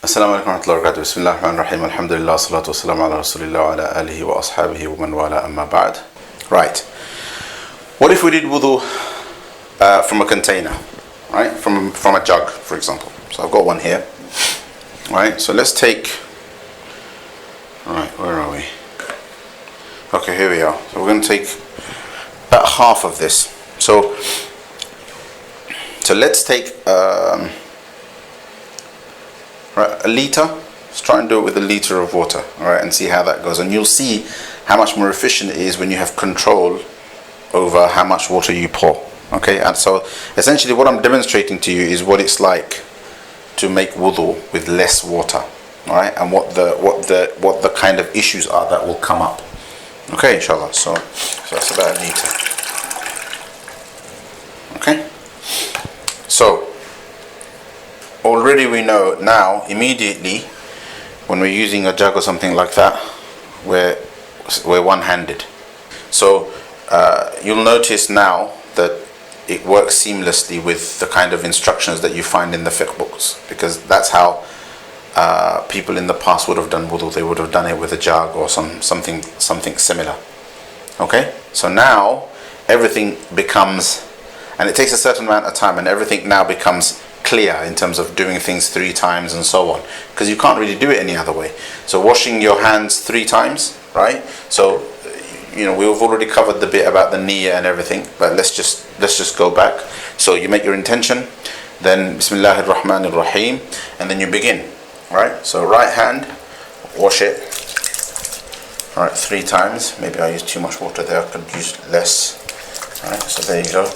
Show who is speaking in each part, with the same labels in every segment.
Speaker 1: Assalamu alaikum wa rahmatullahi wa barakatuh. Bismillah ar-Rahman ar-Rahim. Alhamdulillah, salatu wassalamu ala rasulillah wa ala alihi wa ashabihi wa man wala amma ba'd. Right. What if we did wudu from a container? Right? From a jug, for example. So I've got one here. Right? So let's take... Right, where are we? Okay, here we are. So we're going to take about half of this. So let's take... Right, a litre. Let's try and do it with a litre of water, all right, and see how that goes. And you'll see how much more efficient it is when you have control over how much water you pour. Okay, and so essentially what I'm demonstrating to you is what it's like to make wudu with less water, all right, and what the kind of issues are that will come up. Okay, inshallah. So that's about a litre. Okay, so already we know now immediately when we're using a jug or something like that, we're one-handed. So you'll notice now that it works seamlessly with the kind of instructions that you find in the fiqh books, because that's how people in the past would have done wudu. They would have done it with a jug or something similar. Okay, so now everything becomes, and it takes a certain amount of time, and everything now becomes clear in terms of doing things 3 times and so on, because you can't really do it any other way. So washing your hands 3 times, right? So you know, we've already covered the bit about the niyyah and everything, but let's just go back. So you make your intention, then Bismillahir Rahmanir Rahim, and then you begin, right? So right hand, wash it, all right, 3 times. Maybe I used too much water there, I could use less. All right, so there you go,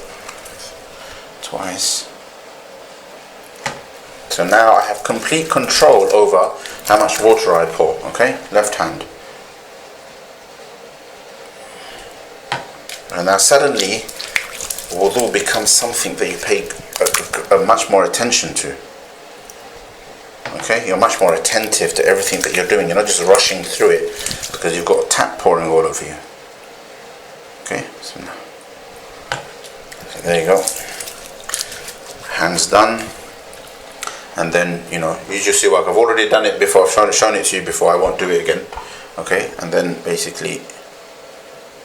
Speaker 1: twice. So now I have complete control over how much water I pour. Okay, left hand. And now suddenly wudu becomes something that you pay a much more attention to. Okay, you're much more attentive to everything that you're doing. You're not just rushing through it because you've got a tap pouring all over you. Okay, so there you go. Hands done. And then, you know, you just see work. I've already done it before, I've shown it to you before, I won't do it again. Okay, and then basically,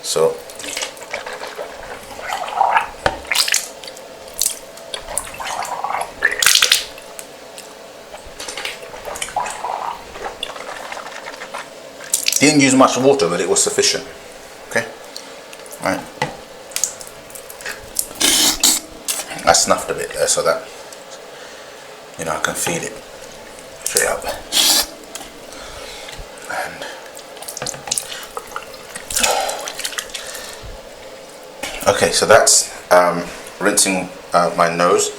Speaker 1: so didn't use much water, but it was sufficient. Okay, right. I snuffed a bit there so that, you know, I can feel it straight up. And okay, so that's rinsing my nose.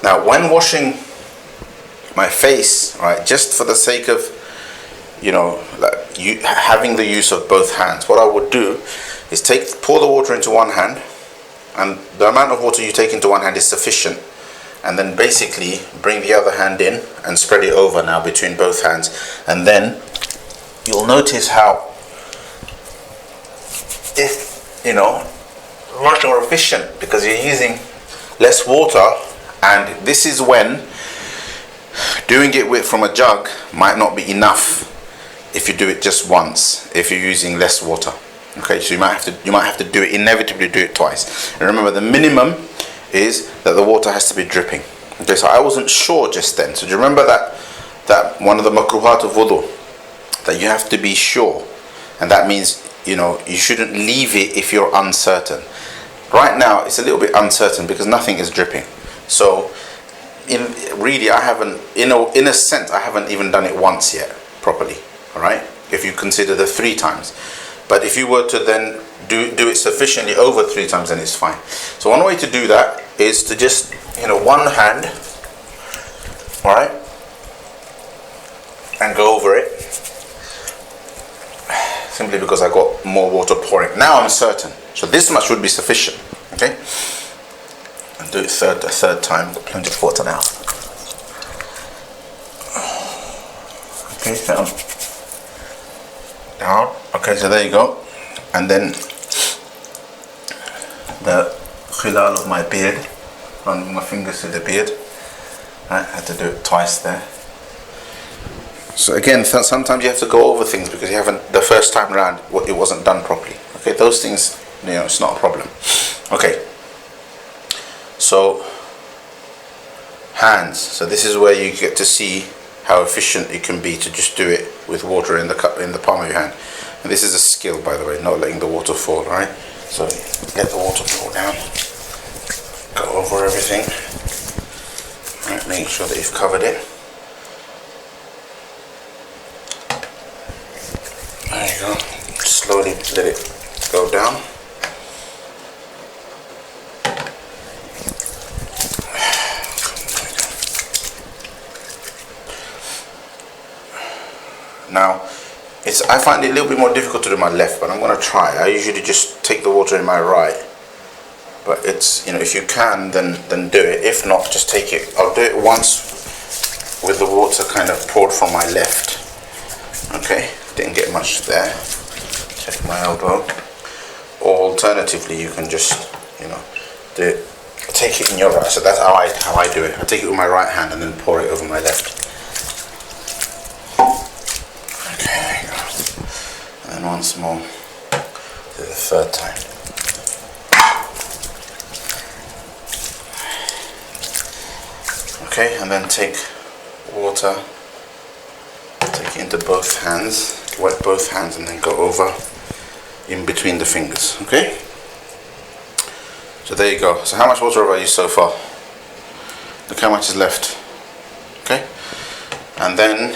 Speaker 1: Now, when washing my face, right, just for the sake of, you know, like you having the use of both hands, what I would do is pour the water into one hand, and the amount of water you take into one hand is sufficient. And then basically bring the other hand in and spread it over now between both hands, and then you'll notice how it's, you know, much more efficient because you're using less water. And this is when doing it from a jug might not be enough if you do it just once, if you're using less water. Okay, so you might have to do it, inevitably do it twice. And remember, the minimum is that the water has to be dripping. Okay, so I wasn't sure just then. So do you remember that one of the makruhat of wudu, that you have to be sure, and that means, you know, you shouldn't leave it if you're uncertain. Right now it's a little bit uncertain because nothing is dripping. So really I haven't, in a sense, I haven't even done it once yet properly. All right, if you consider the 3 times. But if you were to then do it sufficiently over 3 times, then it's fine. So one way to do that is to just, you know, one hand, all right, and go over it, simply because I got more water pouring. Now I'm certain, so this much would be sufficient. Okay, and do it a third time. Got plenty of water now. Okay, down. Okay, so there you go. And then the khilal of my beard, running my fingers through the beard. I had to do it twice there. So again, sometimes you have to go over things because you haven't, the first time around it wasn't done properly. Okay, those things, it's not a problem. Okay, so hands. So this is where you get to see how efficient it can be to just do it with water in the cup, in the palm of your hand. And this is a skill, by the way, not letting the water fall. Right. So let the water fall down. Go over everything. Right, make sure that you've covered it. There you go. Slowly let it go down. Now, I find it a little bit more difficult to do my left, but I'm going to try. I usually just take the water in my right. But it's, if you can, then do it. If not, just take it. I'll do it once with the water kind of poured from my left. Okay, didn't get much there. Check my elbow. Or alternatively, you can just, do it. Take it in your right. So that's how I do it. I take it with my right hand and then pour it over my left. Okay, there you go. And then once more. Do the third time. Okay, and then take water, take it into both hands, wet both hands, and then go over in between the fingers. Okay, so there you go. So how much water have I used so far? Look how much is left. Okay, and then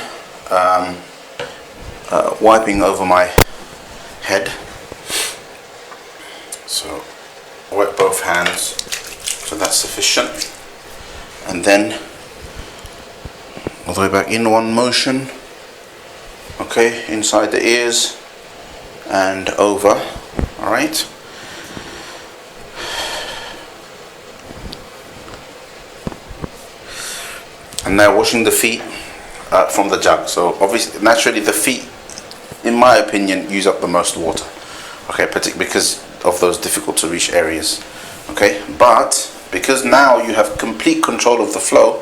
Speaker 1: wiping over my head. So wet both hands, so that's sufficient. And then all the way back in one motion. Okay, inside the ears and over. Alright. And now washing the feet from the jug. So obviously, naturally the feet, in my opinion, use up the most water. Okay, particularly because of those difficult to reach areas. Okay, but because now you have complete control of the flow,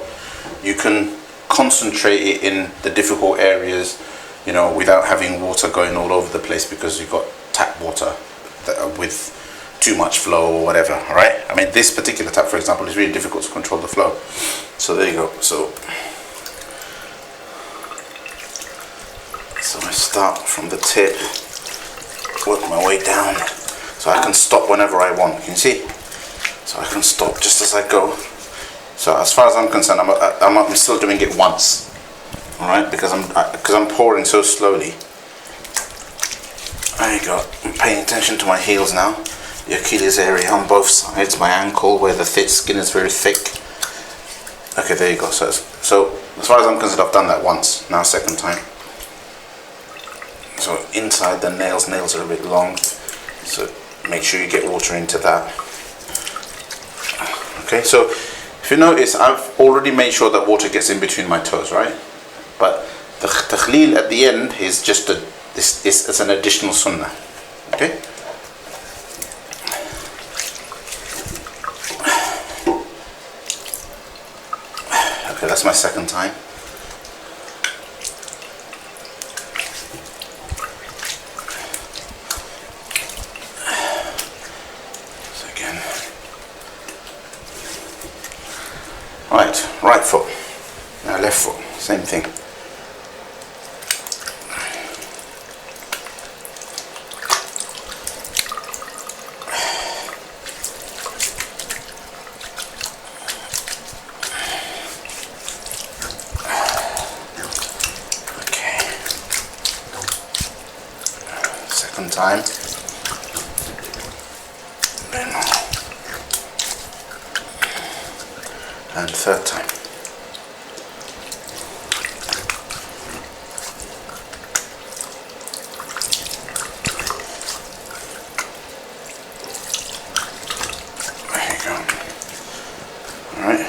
Speaker 1: you can concentrate it in the difficult areas, without having water going all over the place because you've got tap water with too much flow or whatever. All right. I mean, this particular tap, for example, is really difficult to control the flow. So there you go. So I start from the tip, work my way down, so I can stop whenever I want. Can you see? So I can stop just as I go. So as far as I'm concerned, I'm still doing it once, all right? Because I'm pouring so slowly. There you go. I'm paying attention to my heels now, the Achilles area on both sides, my ankle where the thick skin is very thick. Okay, there you go. So as far as I'm concerned, I've done that once. Now second time. So inside the nails are a bit long, so make sure you get water into that. Okay, so if you notice, I've already made sure that water gets in between my toes, right? But the takhleel at the end is just it's an additional sunnah. Okay? Okay, that's my second time. Right foot, now left foot, same thing. Okay, second time. And third time. There you go. Alright.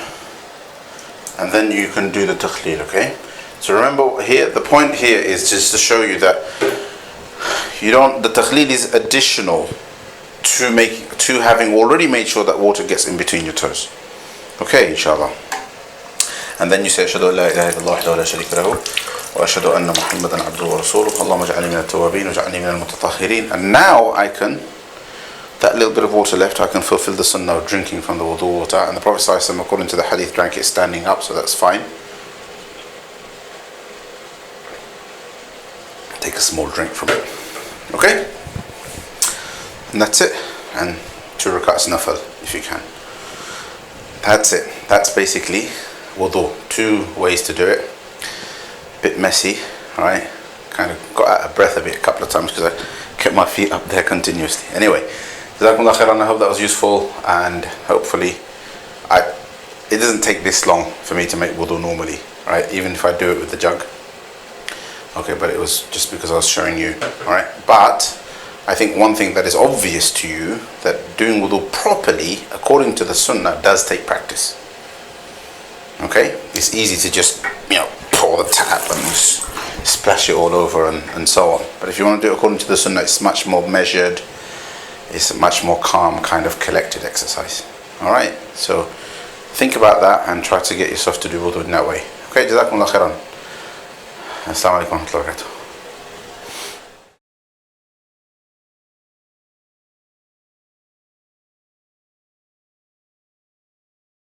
Speaker 1: And then you can do the takhleel, okay? So remember here, the point here is just to show you that the takhleel is additional to having already made sure that water gets in between your toes. Okay, inshallah. And then you say, Ashhadu an la ilaha illallah wahdahu la sharika lahu, وأشهد أن محمدا عبده ورسوله اللهم اجعلني من التوابين واجعلني من المتطهرين. And now I can, that little bit of water left, I can fulfill the sunnah of drinking from the wudu water. And the Prophet ﷺ, according to the hadith, drank it standing up, so that's fine. Take a small drink from it. Okay? And that's it. And 2 rakats nafal if you can. That's it. That's basically wudu. 2 ways to do it. Bit messy, right? Kind of got out of breath a bit a couple of times because I kept my feet up there continuously. Anyway, Jazakumullah khairan. I hope that was useful, and hopefully it doesn't take this long for me to make wudu normally, right? Even if I do it with the jug. Okay, but it was just because I was showing you, alright? But I think one thing that is obvious to you, that doing wudu properly according to the sunnah does take practice. Okay? It's easy to just, pour the tap and splash it all over and so on. But if you want to do it according to the sunnah, it's much more measured, it's a much more calm, kind of collected exercise. Alright? So think about that and try to get yourself to do wudu in that way. Okay, Jazakumullah khairan. Assalamu alaikum wa rahmatullahi wa barakatuh.